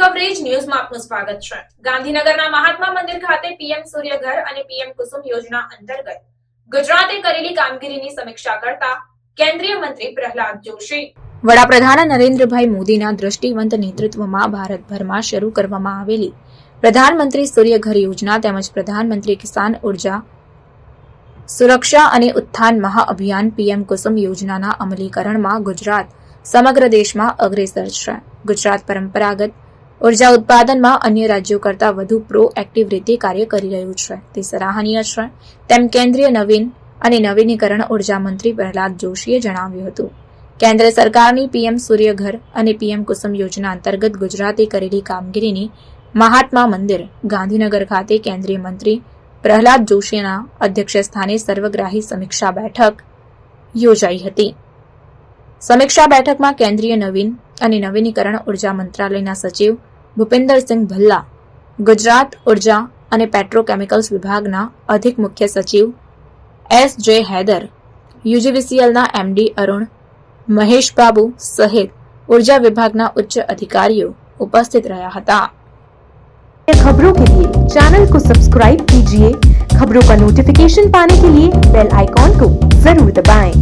Coverage ન્યૂઝમાં આપનું સ્વાગત છે। ગાંધીનગરના મહાત્મા મંદિર ખાતે પીએમ સૂર્યઘર અને પીએમ કુસુમ યોજના અંતર્ગત ગુજરાતે કરેલી કામગીરીની સમીક્ષા કરતા કેન્દ્રીય મંત્રી પ્રહલાદ જોશી વડાપ્રધાન નરેન્દ્રભાઈ મોદીના દ્રષ્ટિવંત નેતૃત્વમાં ભારતભરમાં શરૂ કરવામાં આવેલી પ્રધાનમંત્રી સૂર્યઘર યોજના તેમજ પ્રધાનમંત્રી કિસાન ઉર્જા સુરક્ષા અને ઉત્થાન મહાઅભિયાન પીએમ કુસુમ યોજનાના અમલીકરણમાં ગુજરાત સમગ્ર દેશમાં અગ્રેસર છે। ગુજરાત પરંપરાગત ઉર્જા ઉત્પાદનમાં અન્ય રાજ્યો કરતાં વધુ પ્રોએક્ટિવ રીતે કાર્ય કરી રહ્યું છે, તે સરાહનીય છે, તેમ કેન્દ્રીય નવીન અને નવીનીકરણ ઉર્જા મંત્રી પ્રહલાદ જોશીએ જણાવ્યું હતું। કેન્દ્ર સરકારની પીએમ સૂર્યઘર અને પીએમ કુસુમ યોજના અંતર્ગત ગુજરાતે કરેલી કામગીરીની મહાત્મા મંદિર ગાંધીનગર ખાતે કેન્દ્રીય મંત્રી પ્રહલાદ જોશીના અધ્યક્ષસ્થાને સર્વગ્રાહી સમીક્ષા બેઠક યોજાઈ હતી। સમીક્ષા બેઠકમાં કેન્દ્રીય નવીન અને નવીનીકરણ ઉર્જા મંત્રાલયના સચિવ ભૂપિન્દરસિંહ ભલ્લા, ગુજરાત ઉર્જા અને પેટ્રોકેમિકલ્સ વિભાગના અધિક મુખ્ય સચિવ એસ.જે. હૈદર, યુજીવીસીએલના એમડી અરુણ મહેશબાબુ સહિત ઉર્जा विभागના उच्च अधिकारियों उपस्थित रहा था। खबरों के लिए चैनल को सब्सक्राइब कीजिए। खबरों का नोटिफिकेशन पाने के लिए बेल आइकॉन को जरूर दबाएं।